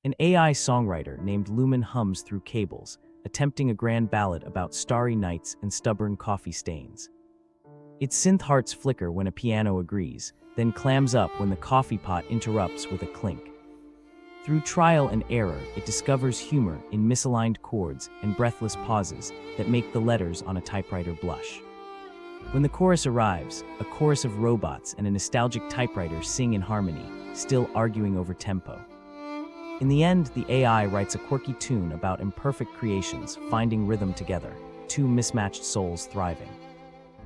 An AI songwriter named Lumen hums through cables, attempting a grand ballad about starry nights and stubborn coffee stains. Its synth hearts flicker when a piano agrees, then clams up when the coffee pot interrupts with a clink. Through trial and error, it discovers humor in misaligned chords and breathless pauses that make the letters on a typewriter blush. When the chorus arrives, a chorus of robots and a nostalgic typewriter sing in harmony, still arguing over tempo. In the end, the AI writes a quirky tune about imperfect creations finding rhythm together, two mismatched souls thriving.